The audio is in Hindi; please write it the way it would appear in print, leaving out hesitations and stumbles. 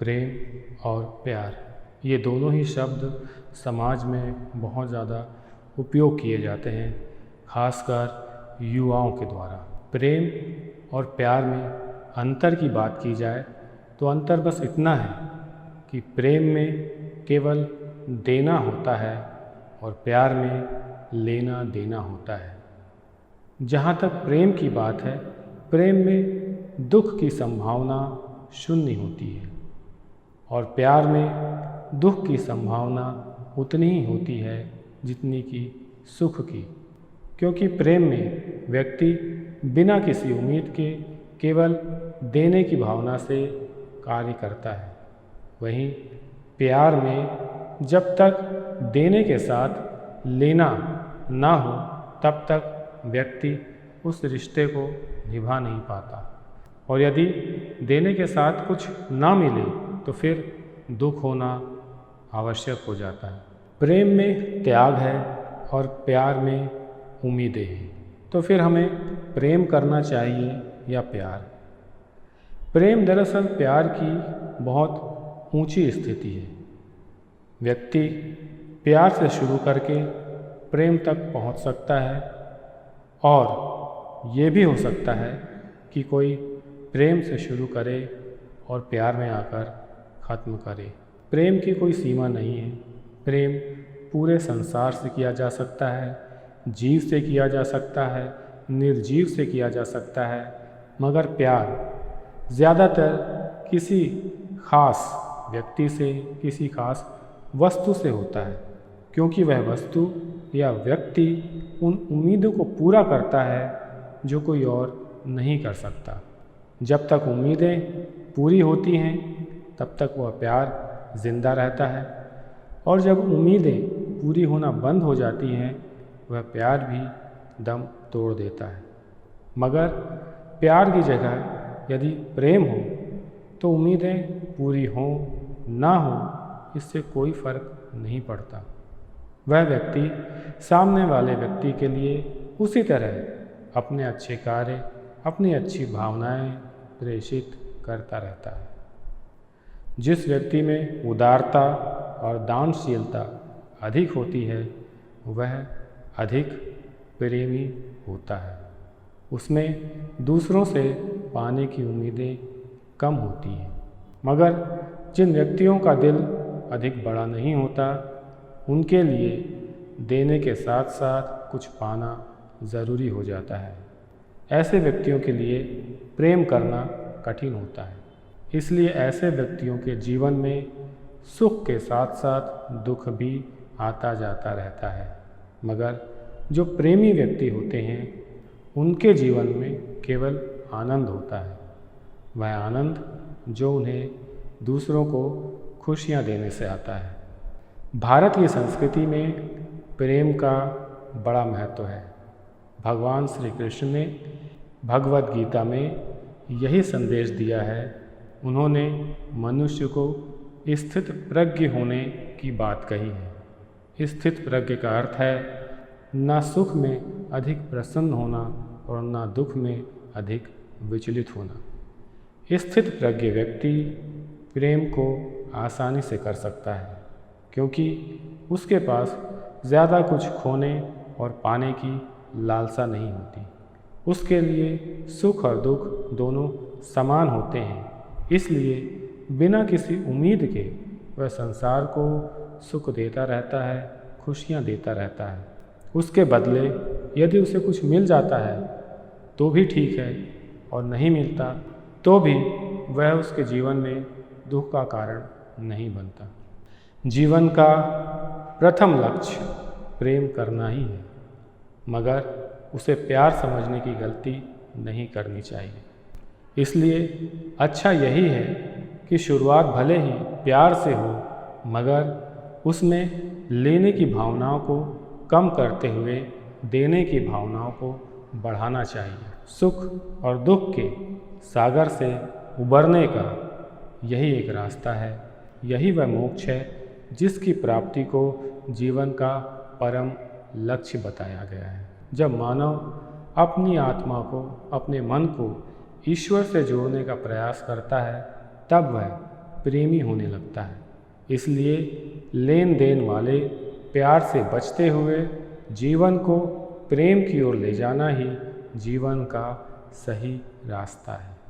प्रेम और प्यार, ये दोनों ही शब्द समाज में बहुत ज़्यादा उपयोग किए जाते हैं, खासकर युवाओं के द्वारा। प्रेम और प्यार में अंतर की बात की जाए तो अंतर बस इतना है कि प्रेम में केवल देना होता है और प्यार में लेना देना होता है। जहाँ तक प्रेम की बात है, प्रेम में दुख की संभावना शून्य होती है और प्यार में दुख की संभावना उतनी ही होती है जितनी कि सुख की, क्योंकि प्रेम में व्यक्ति बिना किसी उम्मीद के केवल देने की भावना से कार्य करता है। वहीं प्यार में जब तक देने के साथ लेना ना हो तब तक व्यक्ति उस रिश्ते को निभा नहीं पाता, और यदि देने के साथ कुछ ना मिले तो फिर दुख होना आवश्यक हो जाता है। प्रेम में त्याग है और प्यार में उम्मीदें हैं, तो फिर हमें प्रेम करना चाहिए या प्यार? प्रेम दरअसल प्यार की बहुत ऊंची स्थिति है। व्यक्ति प्यार से शुरू करके प्रेम तक पहुंच सकता है, और ये भी हो सकता है कि कोई प्रेम से शुरू करे और प्यार में आकर ख़त्म करे। प्रेम की कोई सीमा नहीं है। प्रेम पूरे संसार से किया जा सकता है, जीव से किया जा सकता है, निर्जीव से किया जा सकता है, मगर प्यार ज़्यादातर किसी खास व्यक्ति से, किसी खास वस्तु से होता है, क्योंकि वह वस्तु या व्यक्ति उन उम्मीदों को पूरा करता है जो कोई और नहीं कर सकता। जब तक उम्मीदें पूरी होती हैं तब तक वह प्यार जिंदा रहता है, और जब उम्मीदें पूरी होना बंद हो जाती हैं वह प्यार भी दम तोड़ देता है। मगर प्यार की जगह यदि प्रेम हो तो उम्मीदें पूरी हों ना हो इससे कोई फर्क नहीं पड़ता। वह व्यक्ति सामने वाले व्यक्ति के लिए उसी तरह अपने अच्छे कार्य, अपनी अच्छी भावनाएं प्रेषित करता रहता है। जिस व्यक्ति में उदारता और दानशीलता अधिक होती है वह अधिक प्रेमी होता है। उसमें दूसरों से पाने की उम्मीदें कम होती हैं। मगर जिन व्यक्तियों का दिल अधिक बड़ा नहीं होता उनके लिए देने के साथ साथ कुछ पाना ज़रूरी हो जाता है। ऐसे व्यक्तियों के लिए प्रेम करना कठिन होता है। इसलिए ऐसे व्यक्तियों के जीवन में सुख के साथ साथ दुख भी आता जाता रहता है। मगर जो प्रेमी व्यक्ति होते हैं उनके जीवन में केवल आनंद होता है। वह आनंद जो उन्हें दूसरों को खुशियाँ देने से आता है। भारत की संस्कृति में प्रेम का बड़ा महत्व है। भगवान श्री कृष्ण ने भगवद गीता में यही संदेश दिया है। उन्होंने मनुष्य को स्थित प्रज्ञ होने की बात कही है। स्थित प्रज्ञ का अर्थ है ना सुख में अधिक प्रसन्न होना और ना दुख में अधिक विचलित होना। स्थित प्रज्ञ व्यक्ति प्रेम को आसानी से कर सकता है, क्योंकि उसके पास ज़्यादा कुछ खोने और पाने की लालसा नहीं होती। उसके लिए सुख और दुख दोनों समान होते हैं। इसलिए बिना किसी उम्मीद के वह संसार को सुख देता रहता है, खुशियाँ देता रहता है। उसके बदले यदि उसे कुछ मिल जाता है तो भी ठीक है, और नहीं मिलता तो भी वह उसके जीवन में दुख का कारण नहीं बनता। जीवन का प्रथम लक्ष्य प्रेम करना ही है, मगर उसे प्यार समझने की गलती नहीं करनी चाहिए। इसलिए अच्छा यही है कि शुरुआत भले ही प्यार से हो, मगर उसमें लेने की भावनाओं को कम करते हुए देने की भावनाओं को बढ़ाना चाहिए। सुख और दुख के सागर से उबरने का यही एक रास्ता है। यही वह मोक्ष है जिसकी प्राप्ति को जीवन का परम लक्ष्य बताया गया है। जब मानव अपनी आत्मा को, अपने मन को ईश्वर से जोड़ने का प्रयास करता है, तब वह प्रेमी होने लगता है। इसलिए लेन देन वाले प्यार से बचते हुए जीवन को प्रेम की ओर ले जाना ही जीवन का सही रास्ता है।